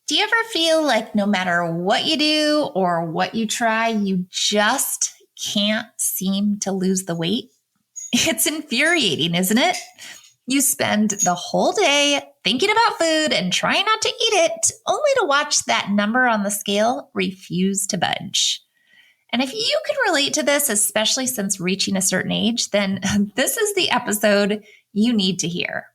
Do you ever feel like no matter what you do or what you try, you just can't seem to lose the weight? It's infuriating, isn't it? You spend the whole day thinking about food and trying not to eat it, only to watch that number on the scale refuse to budge. And if you can relate to this, especially since reaching a certain age, then this is the episode you need to hear.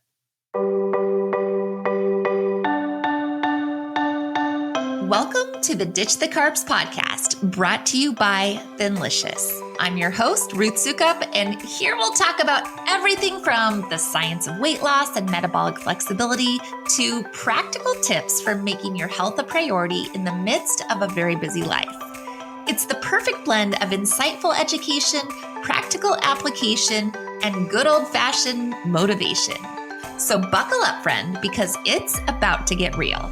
Welcome to the Ditch the Carbs podcast, brought to you by Thinlicious. I'm your host, Ruth Sukup, and here we'll talk about everything from the science of weight loss and metabolic flexibility to practical tips for making your health a priority in the midst of a very busy life. It's the perfect blend of insightful education, practical application, and good old-fashioned motivation. So buckle up, friend, because it's about to get real.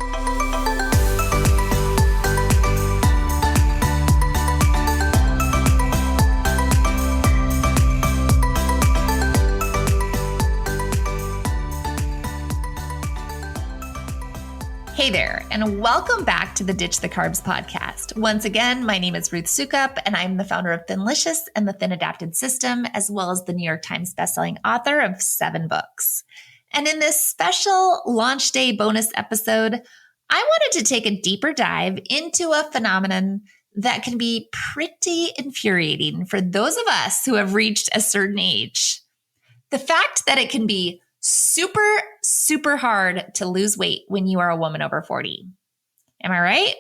Hey there, and welcome back to the Ditch the Carbs podcast. Once again, my name is Ruth Sukup, and I'm the founder of Thinlicious and the Thin Adapted System, as well as the New York Times bestselling author of 7 books. And in this special launch day bonus episode, I wanted to take a deeper dive into a phenomenon that can be pretty infuriating for those of us who have reached a certain age. The fact that it can be super hard to lose weight when you are a woman over 40. Am I right?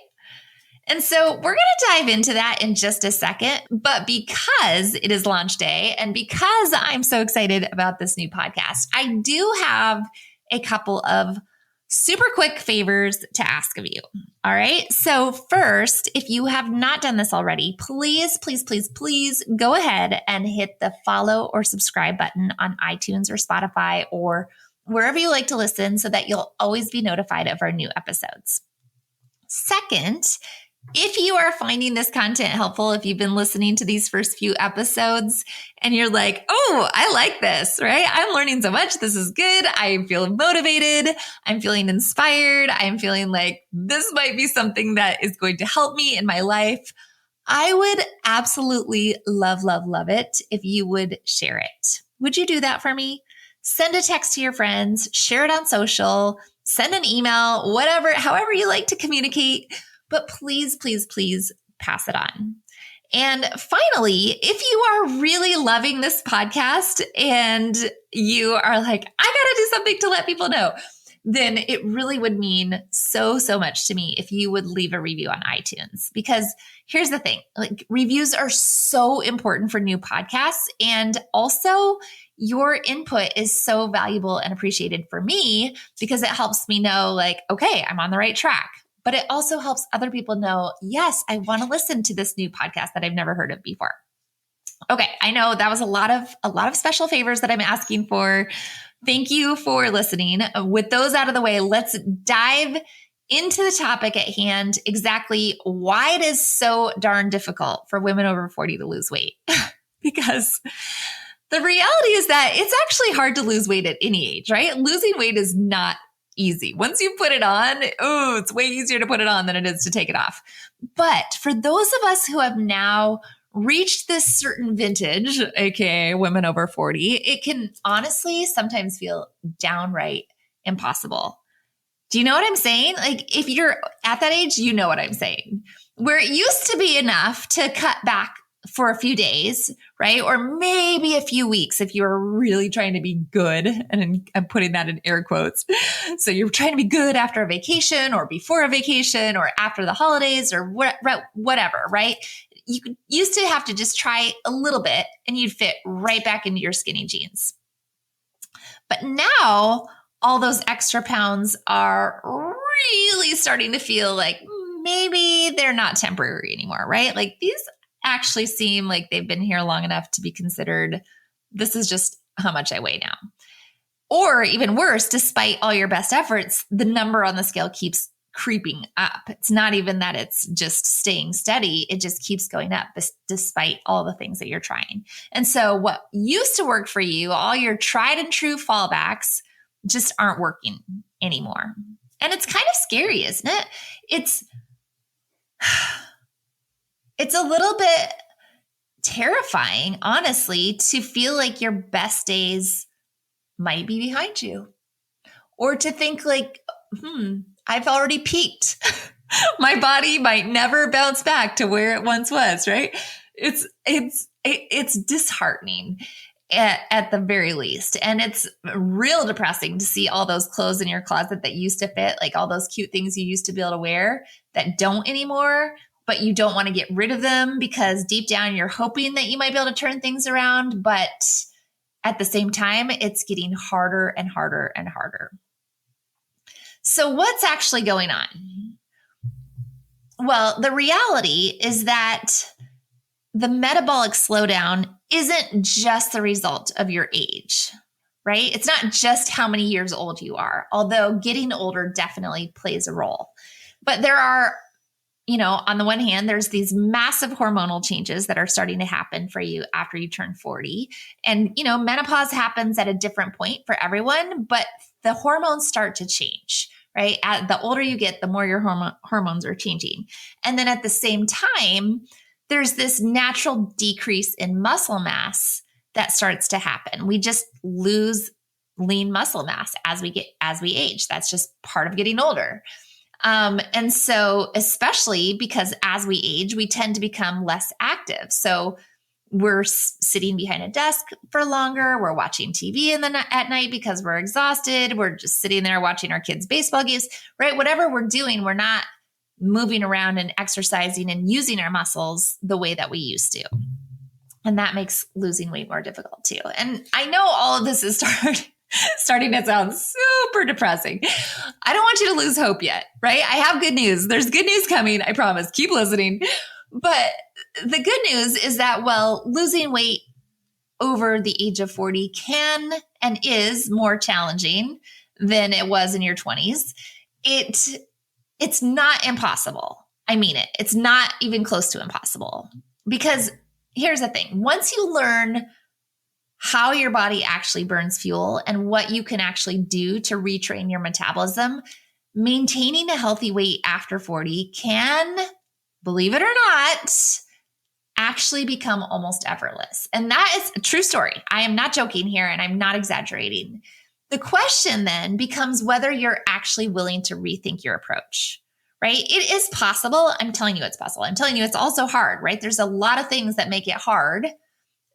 And so we're going to dive into that in just a second. But because it is launch day and because I'm so excited about this new podcast, I do have a couple of super quick favors to ask of you. All right. So first, if you have not done this already, please go ahead and hit the follow or subscribe button on iTunes or Spotify or wherever you like to listen so that you'll always be notified of our new episodes. Second, if you are finding this content helpful, if you've been listening to these first few episodes and you're like, oh, I like this, right? I'm learning so much. This is good. I'm feeling motivated. I'm feeling inspired. I'm feeling like this might be something that is going to help me in my life. I would absolutely love it if you would share it. Would you do that for me? Send a text to your friends, share it on social, send an email, whatever, however you like to communicate. But please pass it on. And finally, if you are really loving this podcast and you are like, I got to do something to let people know, then it really would mean so much to me if you would leave a review on iTunes. Because here's the thing, like reviews are so important for new podcasts. And also your input is so valuable and appreciated for me because it helps me know like, okay, I'm on the right track. But it also helps other people know, yes, I want to listen to this new podcast that I've never heard of before. Okay, I know that was a lot of special favors that I'm asking for. Thank you for listening. With those out of the way, let's dive into the topic at hand, exactly why it is so darn difficult for women over 40 to lose weight. Because the reality is that it's actually hard to lose weight at any age, right? Losing weight is not easy. Once you put it on, it's way easier to put it on than it is to take it off. But for those of us who have now reached this certain vintage, aka women over 40, it can honestly sometimes feel downright impossible. Do you know what I'm saying? Like if you're at that age, you know what I'm saying. Where it used to be enough to cut back for a few days, right? Or maybe a few weeks if you're really trying to be good. And I'm putting that in air quotes. So you're trying to be good after a vacation or before a vacation or after the holidays or whatever, right? You used to have to just try a little bit and you'd fit right back into your skinny jeans. But now all those extra pounds are really starting to feel like maybe they're not temporary anymore, right? Like these actually seem like they've been here long enough to be considered, this is just how much I weigh now. Or even worse, despite all your best efforts, the number on the scale keeps creeping up. It's not even that it's just staying steady. It just keeps going up despite all the things that you're trying. And so what used to work for you, all your tried and true fallbacks just aren't working anymore. And it's kind of scary, isn't it? It's a little bit terrifying, honestly, to feel like your best days might be behind you, or to think like, I've already peaked. My body might never bounce back to where it once was, right? It's disheartening at the very least. And it's real depressing to see all those clothes in your closet that used to fit, like all those cute things you used to be able to wear that don't anymore, but you don't want to get rid of them because deep down you're hoping that you might be able to turn things around. But at the same time, it's getting harder and harder and harder. So what's actually going on? Well, the reality is that the metabolic slowdown isn't just the result of your age, right? It's not just how many years old you are, although getting older definitely plays a role. But there are, on the one hand, there's these massive hormonal changes that are starting to happen for you after you turn 40. And, menopause happens at a different point for everyone, but the hormones start to change, right? The older you get, the more your hormones are changing. And then at the same time, there's this natural decrease in muscle mass that starts to happen. We just lose lean muscle mass as we age. That's just part of getting older. And so, especially because as we age, we tend to become less active. So we're sitting behind a desk for longer. We're watching TV at night because we're exhausted. We're just sitting there watching our kids' baseball games, right? Whatever we're doing, we're not moving around and exercising and using our muscles the way that we used to. And that makes losing weight more difficult too. And I know all of this is starting to sound super depressing. I don't want you to lose hope yet, right? I have good news. There's good news coming. I promise. Keep listening. But the good news is that, losing weight over the age of 40 can and is more challenging than it was in your 20s. It's not impossible. I mean it. It's not even close to impossible. Because here's the thing. Once you learn how your body actually burns fuel and what you can actually do to retrain your metabolism, maintaining a healthy weight after 40 can, believe it or not, actually become almost effortless. And that is a true story. I am not joking here and I'm not exaggerating. The question then becomes whether you're actually willing to rethink your approach, right? It is possible. I'm telling you it's possible. I'm telling you it's also hard, right? There's a lot of things that make it hard,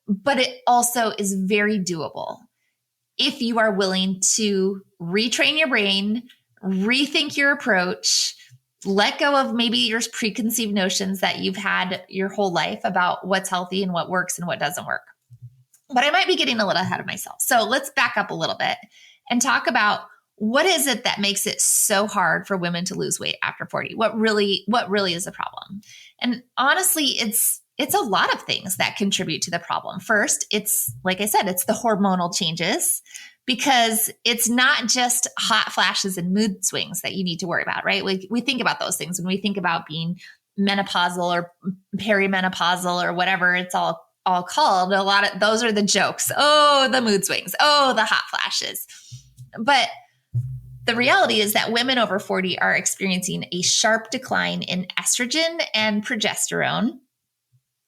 but it also is very doable if you are willing to retrain your brain, rethink your approach, let go of maybe your preconceived notions that you've had your whole life about what's healthy and what works and what doesn't work. But I might be getting a little ahead of myself. So let's back up a little bit and talk about what is it that makes it so hard for women to lose weight after 40? What really is the problem? And honestly, it's a lot of things that contribute to the problem. First, it's like I said, it's the hormonal changes, because it's not just hot flashes and mood swings that you need to worry about, right? We think about those things when we think about being menopausal or perimenopausal or whatever it's all called. A lot of those are the jokes. Oh, the mood swings. Oh, the hot flashes. But the reality is that women over 40 are experiencing a sharp decline in estrogen and progesterone,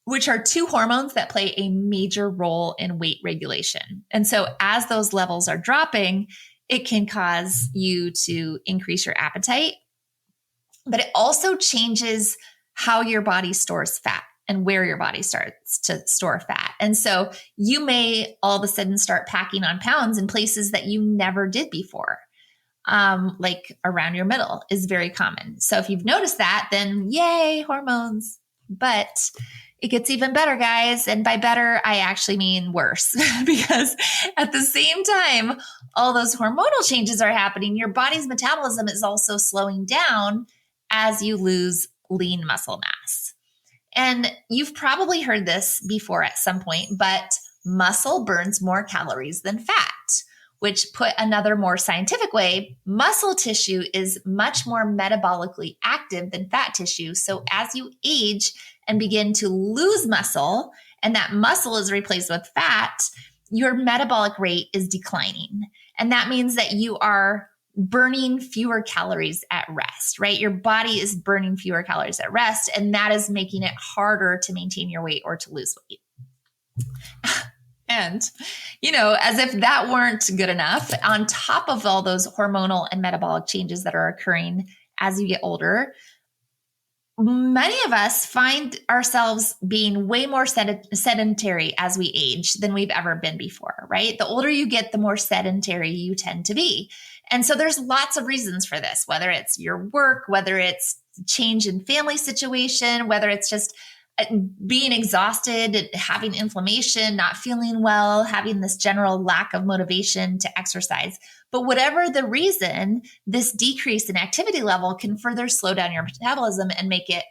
which are two hormones that play a major role in weight regulation. And so as those levels are dropping, it can cause you to increase your appetite, but it also changes how your body stores fat and where your body starts to store fat. And so you may all of a sudden start packing on pounds in places that you never did before. Like around your middle is very common. So if you've noticed that, then yay, hormones. But it gets even better, guys. And by better, I actually mean worse, because at the same time, all those hormonal changes are happening. Your body's metabolism is also slowing down as you lose lean muscle mass. And you've probably heard this before at some point, but muscle burns more calories than fat, which, put another more scientific way, muscle tissue is much more metabolically active than fat tissue. So as you age and begin to lose muscle, and that muscle is replaced with fat, your metabolic rate is declining. And that means that you are burning fewer calories at rest, right? Your body is burning fewer calories at rest, and that is making it harder to maintain your weight or to lose weight. And, as if that weren't good enough, on top of all those hormonal and metabolic changes that are occurring as you get older, many of us find ourselves being way more sedentary as we age than we've ever been before, right? The older you get, the more sedentary you tend to be. And so there's lots of reasons for this, whether it's your work, whether it's change in family situation, whether it's just being exhausted, having inflammation, not feeling well, having this general lack of motivation to exercise. But whatever the reason, this decrease in activity level can further slow down your metabolism and make it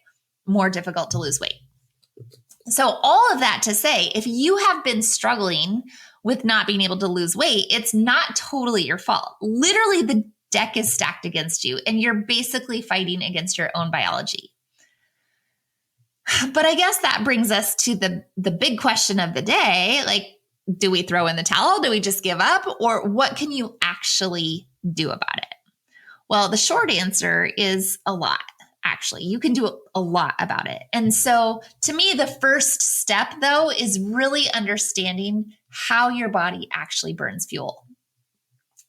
more difficult to lose weight. So all of that to say, if you have been struggling with not being able to lose weight, it's not totally your fault. Literally, the deck is stacked against you, and you're basically fighting against your own biology. But I guess that brings us to the big question of the day, like, do we throw in the towel? Do we just give up? Or what can you actually do about it? Well, the short answer is a lot, actually. You can do a lot about it. And so to me, the first step, though, is really understanding how your body actually burns fuel.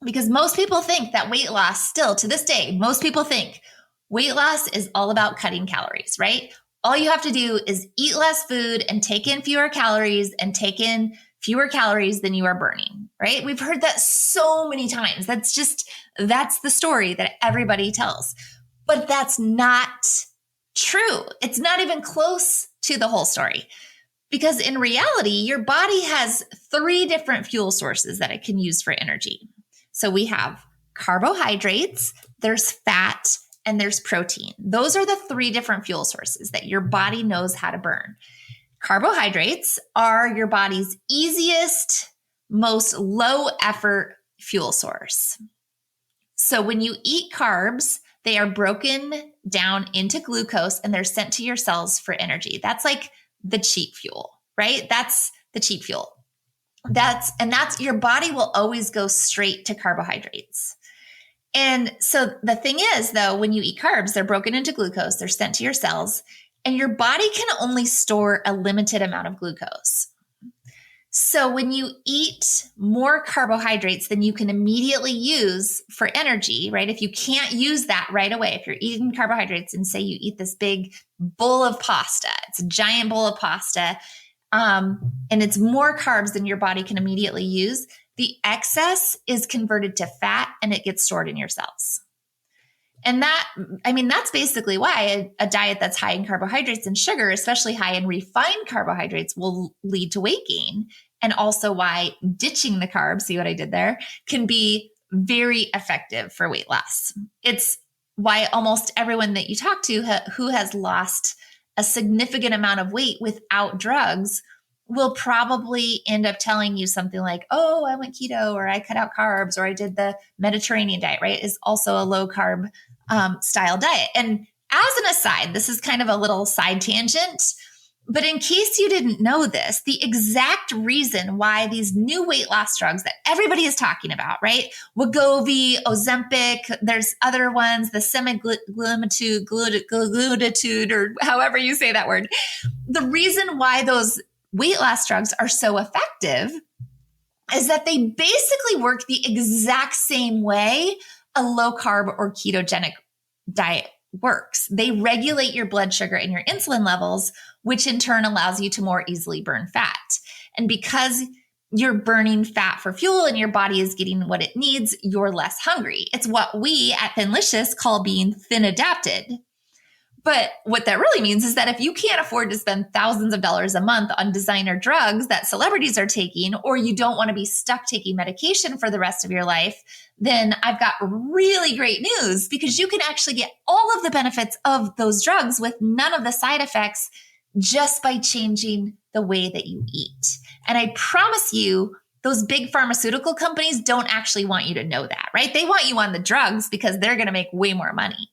Because most people think that weight loss, still to this day, most people think weight loss is all about cutting calories, right? All you have to do is eat less food and take in fewer calories and take in fewer calories than you are burning, right? We've heard that so many times. That's the story that everybody tells. But that's not true. It's not even close to the whole story. Because in reality, your body has 3 different fuel sources that it can use for energy. So we have carbohydrates, there's fat, and there's protein. Those are the 3 different fuel sources that your body knows how to burn. Carbohydrates are your body's easiest, most low effort fuel source. So when you eat carbs, they are broken down into glucose and they're sent to your cells for energy. That's like the cheap fuel, right? That's the cheap fuel. That's your body will always go straight to carbohydrates. And so the thing is, though, when you eat carbs, they're broken into glucose, they're sent to your cells, and your body can only store a limited amount of glucose. So when you eat more carbohydrates than you can immediately use for energy, right? If you can't use that right away, if you're eating carbohydrates and say you eat this big bowl of pasta, it's a giant bowl of pasta, and it's more carbs than your body can immediately use, the excess is converted to fat and it gets stored in your cells. And that's basically why a diet that's high in carbohydrates and sugar, especially high in refined carbohydrates, will lead to weight gain. And also why ditching the carbs, see what I did there, can be very effective for weight loss. It's why almost everyone that you talk to who has lost a significant amount of weight without drugs will probably end up telling you something like, oh, I went keto, or I cut out carbs, or I did the Mediterranean diet, right? Is also a low carb style diet. And as an aside, this is kind of a little side tangent, but in case you didn't know this, the exact reason why these new weight loss drugs that everybody is talking about, right? Wegovy, Ozempic, there's other ones, the semaglutide, glutitude, or however you say that word. The reason why those weight loss drugs are so effective is that they basically work the exact same way a low carb or ketogenic diet works. They regulate your blood sugar and your insulin levels, which in turn allows you to more easily burn fat. And because you're burning fat for fuel and your body is getting what it needs, you're less hungry. It's what we at Thinlicious call being thin adapted. But what that really means is that if you can't afford to spend thousands of dollars a month on designer drugs that celebrities are taking, or you don't want to be stuck taking medication for the rest of your life, then I've got really great news, because you can actually get all of the benefits of those drugs with none of the side effects just by changing the way that you eat. And I promise you, those big pharmaceutical companies don't actually want you to know that, right? They want you on the drugs because they're going to make way more money.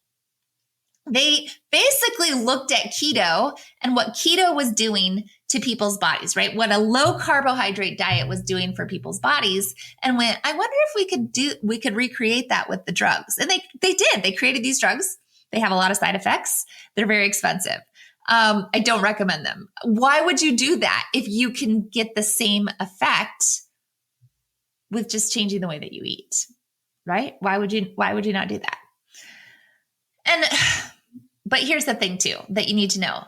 They basically looked at keto and what keto was doing to people's bodies, right? What a low carbohydrate diet was doing for people's bodies, and went, I wonder if we could recreate that with the drugs. And they did. They created these drugs. They have a lot of side effects. They're very expensive. I don't recommend them. Why would you do that if you can get the same effect with just changing the way that you eat, right? Why would you not do that? But here's the thing too, that you need to know.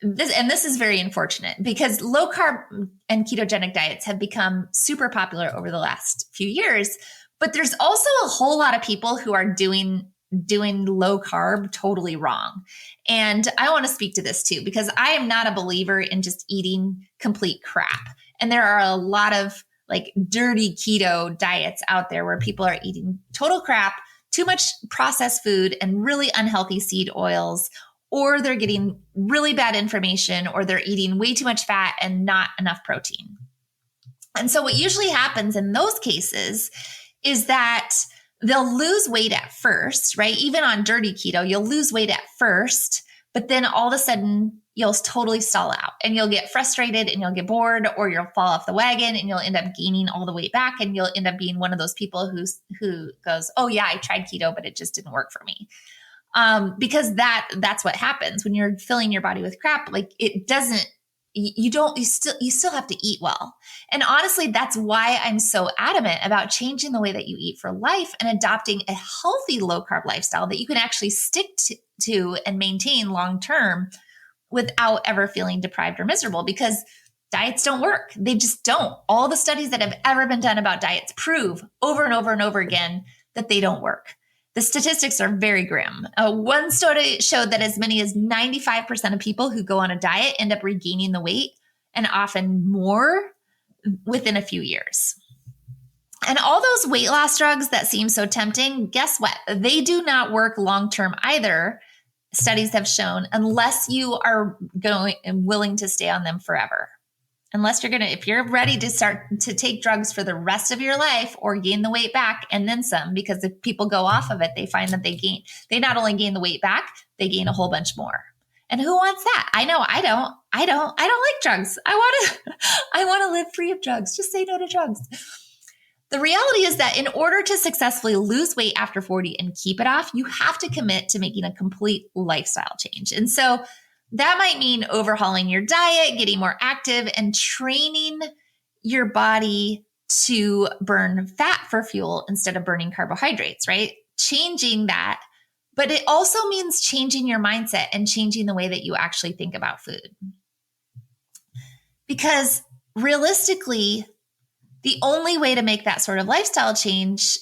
This is very unfortunate because low carb and ketogenic diets have become super popular over the last few years, but there's also a whole lot of people who are doing low carb totally wrong. And I want to speak to this too, because I am not a believer in just eating complete crap. And there are a lot of like dirty keto diets out there where people are eating total crap, too much processed food and really unhealthy seed oils, or they're getting really bad information, or they're eating way too much fat and not enough protein. And so what usually happens in those cases is that they'll lose weight at first, right? Even on dirty keto, you'll lose weight at first, but then all of a sudden you'll totally stall out and you'll get frustrated and you'll get bored, or you'll fall off the wagon and you'll end up gaining all the weight back. And you'll end up being one of those people who goes, oh yeah, I tried keto, but it just didn't work for me. Because that's what happens when you're filling your body with crap. Like it doesn't, you still have to eat well. And honestly, that's why I'm so adamant about changing the way that you eat for life and adopting a healthy low carb lifestyle that you can actually stick to and maintain long-term without ever feeling deprived or miserable, because diets don't work. They just don't. All the studies that have ever been done about diets prove over and over and over again that they don't work. The statistics are very grim. One study showed that as many as 95% of people who go on a diet end up regaining the weight, and often more within a few years. And all those weight loss drugs that seem so tempting, guess what? They do not work long-term either. Studies have shown, unless you are going and willing to stay on them forever. Unless if you're ready to start to take drugs for the rest of your life or gain the weight back and then some, because if people go off of it, they find that they not only gain the weight back, they gain a whole bunch more. And who wants that? I know I don't like drugs. I want to live free of drugs. Just say no to drugs. The reality is that in order to successfully lose weight after 40 and keep it off, you have to commit to making a complete lifestyle change. And so that might mean overhauling your diet, getting more active, and training your body to burn fat for fuel instead of burning carbohydrates, right? Changing that. But it also means changing your mindset and changing the way that you actually think about food. Because realistically, the only way to make that sort of lifestyle change,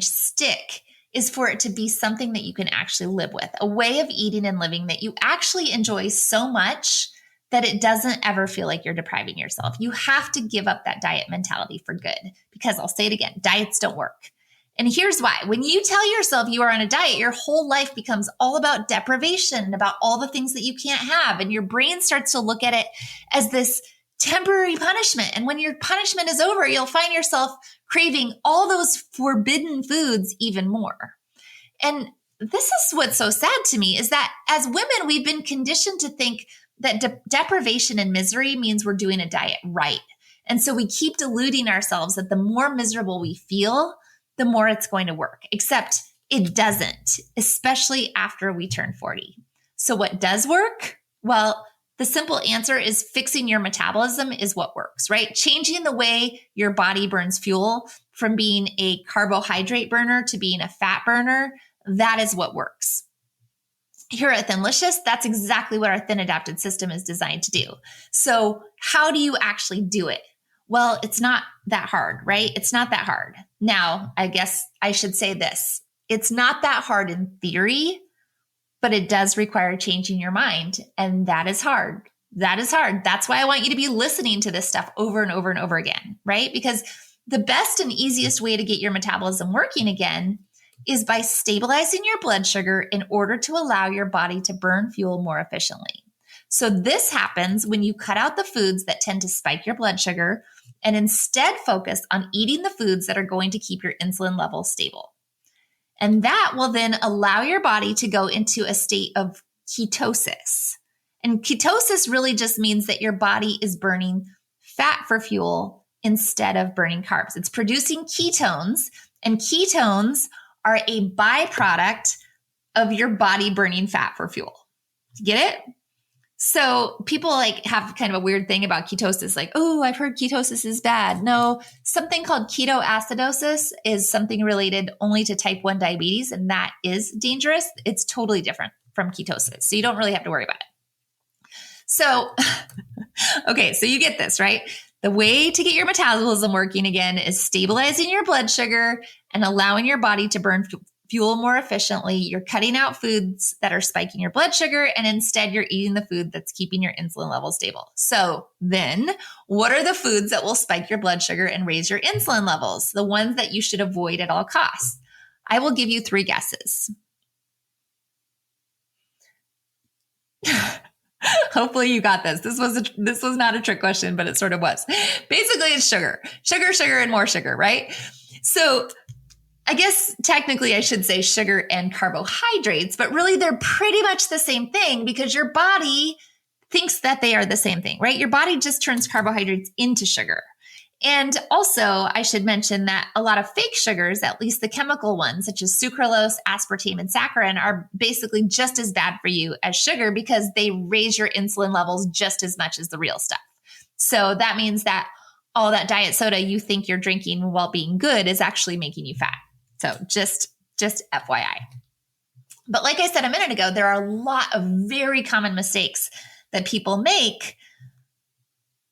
stick is for it to be something that you can actually live with, a way of eating and living that you actually enjoy so much that it doesn't ever feel like you're depriving yourself. You have to give up that diet mentality for good, because I'll say it again, diets don't work. And here's why. When you tell yourself you are on a diet, your whole life becomes all about deprivation and about all the things that you can't have. And your brain starts to look at it as this temporary punishment. And when your punishment is over, you'll find yourself craving all those forbidden foods even more. And this is what's so sad to me, is that as women, we've been conditioned to think that deprivation and misery means we're doing a diet right. And so we keep deluding ourselves that the more miserable we feel, the more it's going to work, except it doesn't, especially after we turn 40. So what does work? Well, the simple answer is fixing your metabolism is what works, right? Changing the way your body burns fuel from being a carbohydrate burner to being a fat burner, that is what works. Here at Thinlicious, that's exactly what our Thin Adapted System is designed to do. So how do you actually do it? Well, it's not that hard, right? It's not that hard. Now, I guess I should say this. It's not that hard in theory, but it does require changing your mind. And that is hard. That is hard. That's why I want you to be listening to this stuff over and over and over again, right? Because the best and easiest way to get your metabolism working again is by stabilizing your blood sugar in order to allow your body to burn fuel more efficiently. So this happens when you cut out the foods that tend to spike your blood sugar and instead focus on eating the foods that are going to keep your insulin levels stable. And that will then allow your body to go into a state of ketosis. And ketosis really just means that your body is burning fat for fuel instead of burning carbs. It's producing ketones, and ketones are a byproduct of your body burning fat for fuel. Get it? So people like have kind of a weird thing about ketosis, like, oh, I've heard ketosis is bad. No, something called ketoacidosis is something related only to type 1 diabetes, and that is dangerous. It's totally different from ketosis. So you don't really have to worry about it. So, okay, so you get this, right? The way to get your metabolism working again is stabilizing your blood sugar and allowing your body to burn fuel more efficiently. You're cutting out foods that are spiking your blood sugar, and instead you're eating the food that's keeping your insulin levels stable. So then what are the foods that will spike your blood sugar and raise your insulin levels? The ones that you should avoid at all costs. I will give you 3 guesses. Hopefully you got this. This was not a trick question, but it sort of was. Basically, it's sugar, and more sugar, right? So I guess technically I should say sugar and carbohydrates, but really they're pretty much the same thing because your body thinks that they are the same thing, right? Your body just turns carbohydrates into sugar. And also I should mention that a lot of fake sugars, at least the chemical ones, such as sucralose, aspartame, and saccharin, are basically just as bad for you as sugar because they raise your insulin levels just as much as the real stuff. So that means that all that diet soda you think you're drinking while being good is actually making you fat. So just FYI. But like I said a minute ago, there are a lot of very common mistakes that people make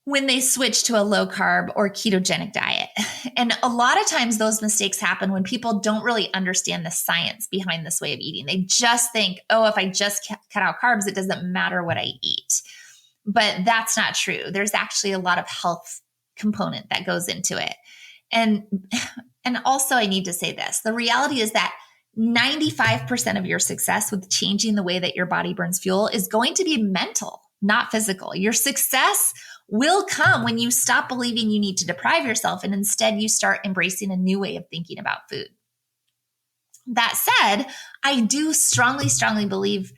when they switch to a low carb or ketogenic diet. And a lot of times those mistakes happen when people don't really understand the science behind this way of eating. They just think, oh, if I just cut out carbs, it doesn't matter what I eat. But that's not true. There's actually a lot of health component that goes into it. And also I need to say this, the reality is that 95% of your success with changing the way that your body burns fuel is going to be mental, not physical. Your success will come when you stop believing you need to deprive yourself and instead you start embracing a new way of thinking about food. That said, I do strongly believe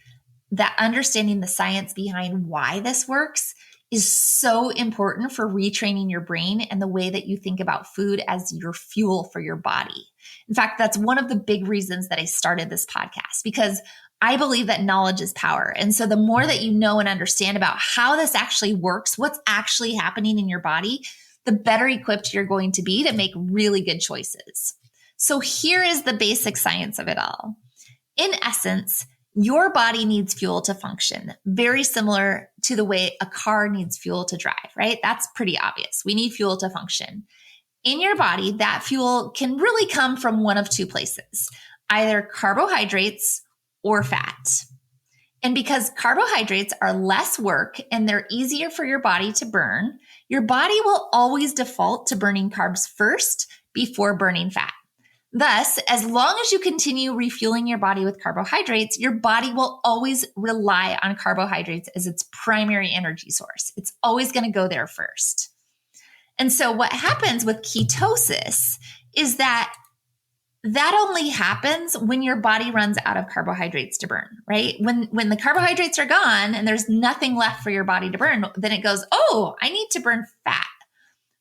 that understanding the science behind why this works is so important for retraining your brain and the way that you think about food as your fuel for your body. In fact, that's one of the big reasons that I started this podcast, because I believe that knowledge is power. And so the more that you know and understand about how this actually works, what's actually happening in your body, the better equipped you're going to be to make really good choices. So here is the basic science of it all. In essence, your body needs fuel to function, very similar to the way a car needs fuel to drive, right? That's pretty obvious. We need fuel to function. In your body, that fuel can really come from one of 2 places, either carbohydrates or fat. And because carbohydrates are less work and they're easier for your body to burn, your body will always default to burning carbs first before burning fat. Thus, as long as you continue refueling your body with carbohydrates, your body will always rely on carbohydrates as its primary energy source. It's always going to go there first. And so what happens with ketosis is that only happens when your body runs out of carbohydrates to burn, right? When the carbohydrates are gone and there's nothing left for your body to burn, then it goes, oh, I need to burn fat.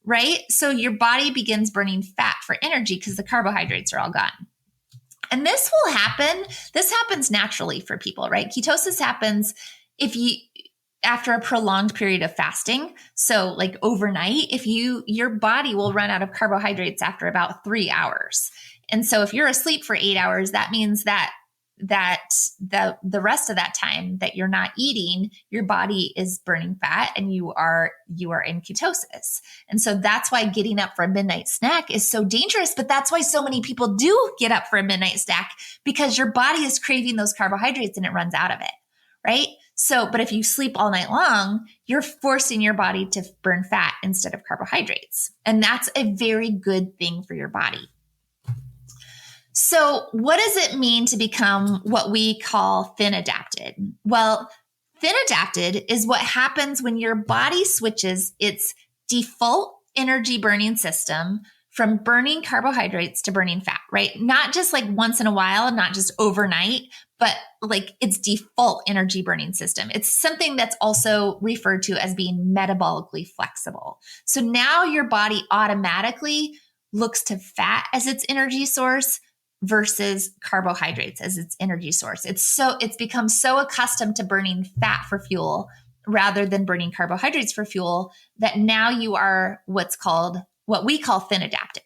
Right? So your body begins burning fat for energy because the carbohydrates are all gone. And this will happen. This happens naturally for people, right? Ketosis happens after a prolonged period of fasting. So like overnight, your body will run out of carbohydrates after about 3 hours. And so if you're asleep for 8 hours, that means that the rest of that time that you're not eating, your body is burning fat and you are in ketosis. And so that's why getting up for a midnight snack is so dangerous. But that's why so many people do get up for a midnight snack, because your body is craving those carbohydrates and it runs out of it, right? So, but if you sleep all night long, you're forcing your body to burn fat instead of carbohydrates. And that's a very good thing for your body. So what does it mean to become what we call thin adapted? Well, thin adapted is what happens when your body switches its default energy burning system from burning carbohydrates to burning fat, right? Not just like once in a while, not just overnight, but like its default energy burning system. It's something that's also referred to as being metabolically flexible. So now your body automatically looks to fat as its energy source versus carbohydrates as its energy source. It's become so accustomed to burning fat for fuel rather than burning carbohydrates for fuel that now you are what we call thin adapted.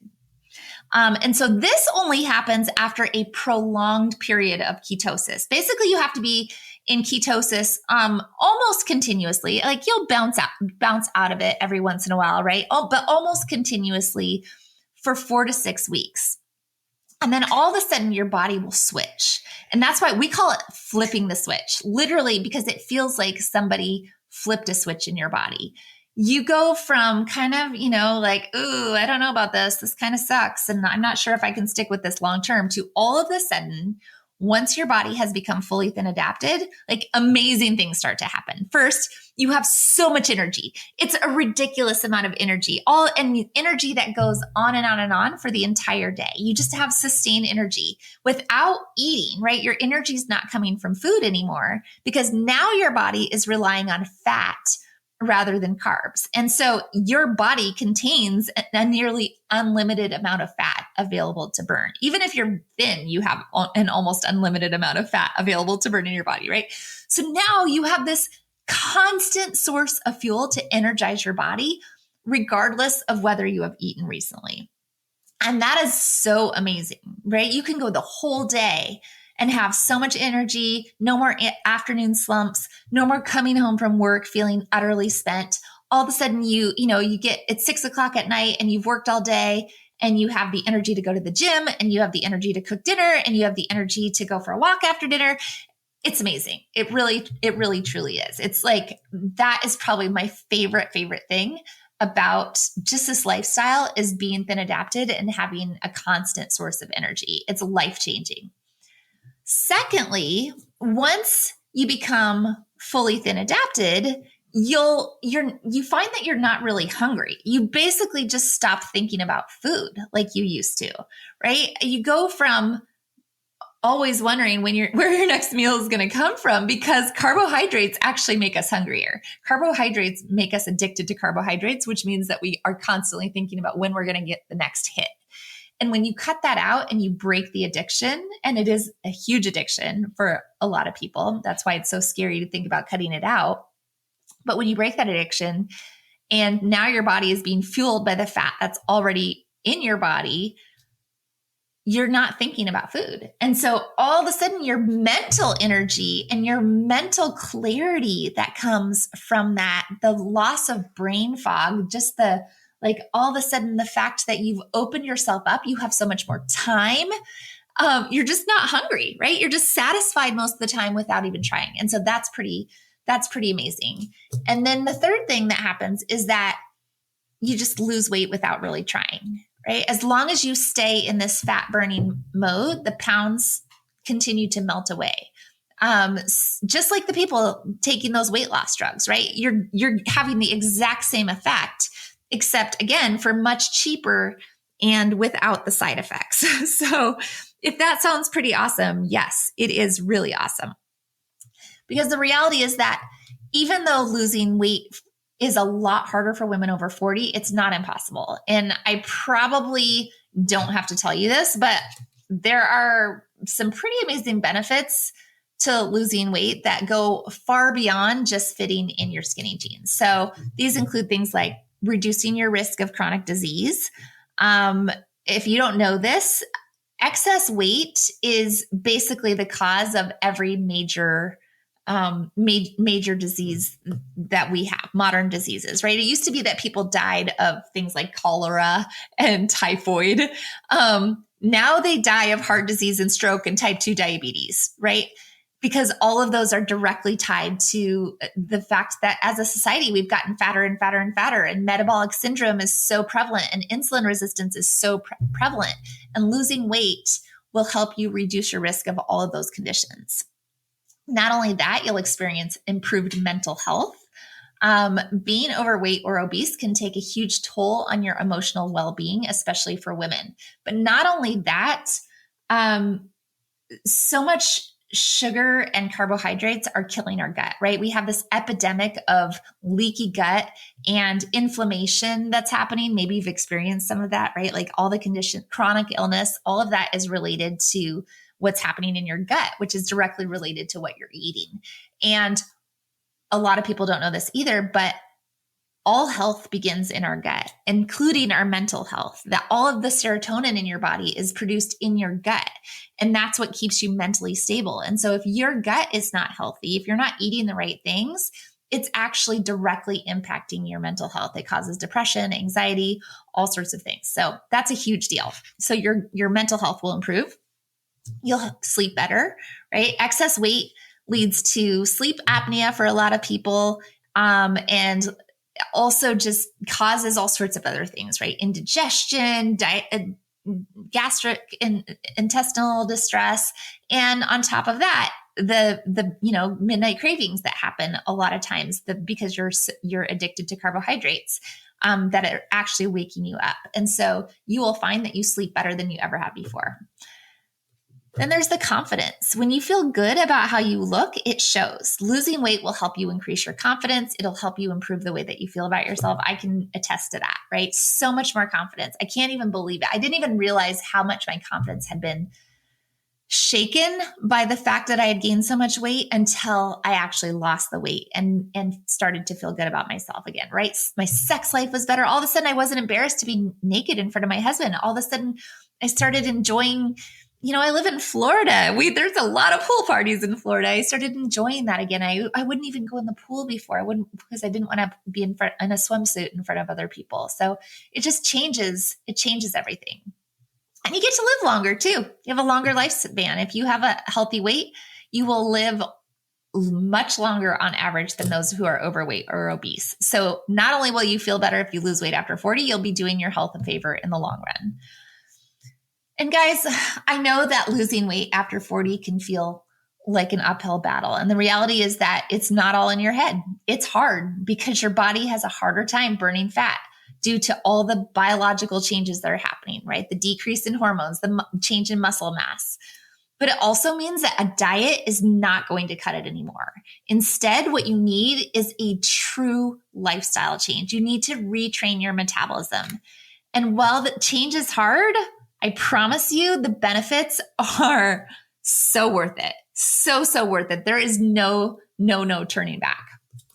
And so this only happens after a prolonged period of ketosis. Basically, you have to be in ketosis almost continuously. Like you'll bounce out of it every once in a while, right? But almost continuously for 4 to 6 weeks. And then all of a sudden your body will switch. And that's why we call it flipping the switch, literally, because it feels like somebody flipped a switch in your body. You go from kind of, like, ooh, I don't know about this. This kind of sucks. And I'm not sure if I can stick with this long term, to all of a sudden, once your body has become fully thin adapted, like amazing things start to happen. First, you have so much energy. It's a ridiculous amount of energy, and energy that goes on and on and on for the entire day. You just have sustained energy without eating, right? Your energy is not coming from food anymore because now your body is relying on fat rather than carbs. And so your body contains a nearly unlimited amount of fat available to burn. Even if you're thin, you have an almost unlimited amount of fat available to burn in your body, right? So now you have this constant source of fuel to energize your body, regardless of whether you have eaten recently. And that is so amazing, right? You can go the whole day and have so much energy, no more afternoon slumps, no more coming home from work feeling utterly spent. All of a sudden you get, it's 6:00 at night and you've worked all day and you have the energy to go to the gym and you have the energy to cook dinner and you have the energy to go for a walk after dinner. It's amazing. It really truly is. It's like, that is probably my favorite thing about just this lifestyle, is being thin adapted and having a constant source of energy. It's life-changing. Secondly, once you become fully thin adapted, you find that you're not really hungry. You basically just stop thinking about food like you used to, right? You go from always wondering where your next meal is going to come from, because carbohydrates actually make us hungrier. Carbohydrates make us addicted to carbohydrates, which means that we are constantly thinking about when we're going to get the next hit. And when you cut that out and you break the addiction, and it is a huge addiction for a lot of people, that's why it's so scary to think about cutting it out. But when you break that addiction and now your body is being fueled by the fat that's already in your body, you're not thinking about food. And so all of a sudden your mental energy and your mental clarity that comes from that, the loss of brain fog, just all of a sudden the fact that you've opened yourself up, you have so much more time. You're just not hungry, right? You're just satisfied most of the time without even trying. And so that's pretty amazing. And then the third thing that happens is that you just lose weight without really trying, right? As long as you stay in this fat burning mode, the pounds continue to melt away. Just like the people taking those weight loss drugs, right? You're having the exact same effect, except again, for much cheaper and without the side effects. So if that sounds pretty awesome, yes, it is really awesome. Because the reality is that even though losing weight is a lot harder for women over 40, it's not impossible. And I probably don't have to tell you this, but there are some pretty amazing benefits to losing weight that go far beyond just fitting in your skinny jeans. So these include things like reducing your risk of chronic disease. If you don't know this, excess weight is basically the cause of every major disease that we have, modern diseases, right? It used to be that people died of things like cholera and typhoid. Now they die of heart disease and stroke and type 2 diabetes, right? Because all of those are directly tied to the fact that as a society, we've gotten fatter and fatter and fatter, and metabolic syndrome is so prevalent and insulin resistance is so prevalent, and losing weight will help you reduce your risk of all of those conditions. Not only that, you'll experience improved mental health. Being overweight or obese can take a huge toll on your emotional well-being, especially for women. But not only that, so much sugar and carbohydrates are killing our gut, right? We have this epidemic of leaky gut and inflammation that's happening. Maybe you've experienced some of that, right? Like all the condition, chronic illness, all of that is related to what's happening in your gut, which is directly related to what you're eating. And a lot of people don't know this either, but all health begins in our gut, including our mental health, that all of the serotonin in your body is produced in your gut. And that's what keeps you mentally stable. And so if your gut is not healthy, if you're not eating the right things, it's actually directly impacting your mental health. It causes depression, anxiety, all sorts of things. So that's a huge deal. So your mental health will improve. You'll sleep better, right? Excess weight leads to sleep apnea for a lot of people. And also just causes all sorts of other things, right? Indigestion, gastric and intestinal distress. And on top of that, the midnight cravings that happen a lot of times because you're addicted to carbohydrates, that are actually waking you up. And so you will find that you sleep better than you ever have before. Then there's the confidence. When you feel good about how you look, it shows. Losing weight will help you increase your confidence. It'll help you improve the way that you feel about yourself. I can attest to that, right? So much more confidence. I can't even believe it. I didn't even realize how much my confidence had been shaken by the fact that I had gained so much weight until I actually lost the weight and started to feel good about myself again, right? My sex life was better. All of a sudden, I wasn't embarrassed to be naked in front of my husband. All of a sudden, I started enjoying. I live in Florida. There's a lot of pool parties in Florida. I started enjoying that again. I wouldn't even go in the pool before. I wouldn't, because I didn't want to be in a swimsuit in front of other people. So it just changes. It changes everything. And you get to live longer too. You have a longer lifespan. If you have a healthy weight, you will live much longer on average than those who are overweight or obese. So not only will you feel better if you lose weight after 40, you'll be doing your health a favor in the long run. And guys, I know that losing weight after 40 can feel like an uphill battle. And the reality is that it's not all in your head. It's hard because your body has a harder time burning fat due to all the biological changes that are happening, right? The decrease in hormones, the change in muscle mass. But it also means that a diet is not going to cut it anymore. Instead, what you need is a true lifestyle change. You need to retrain your metabolism. And while the change is hard, I promise you the benefits are so worth it. So worth it. There is no turning back.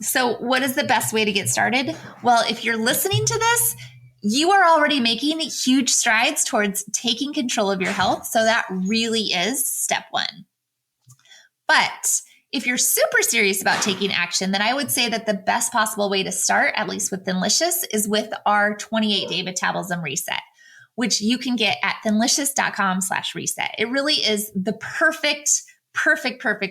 So what is the best way to get started? Well, if you're listening to this, you are already making huge strides towards taking control of your health. So that really is step one. But if you're super serious about taking action, then I would say that the best possible way to start, at least with Thinlicious, is with our 28-day metabolism reset, which you can get at thinlicious.com/reset. It really is the perfect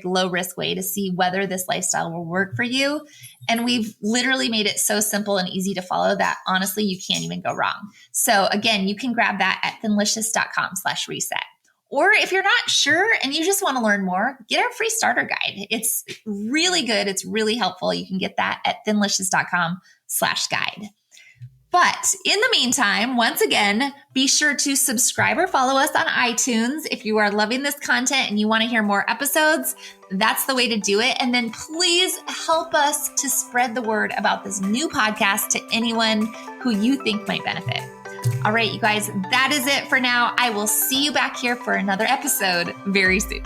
low risk way to see whether this lifestyle will work for you. And we've literally made it so simple and easy to follow that honestly, you can't even go wrong. So again, you can grab that at thinlicious.com/reset. Or if you're not sure and you just want to learn more, get our free starter guide. It's really good. It's really helpful. You can get that at thinlicious.com/guide. But in the meantime, once again, be sure to subscribe or follow us on iTunes. If you are loving this content and you want to hear more episodes, that's the way to do it. And then please help us to spread the word about this new podcast to anyone who you think might benefit. All right, you guys, that is it for now. I will see you back here for another episode very soon.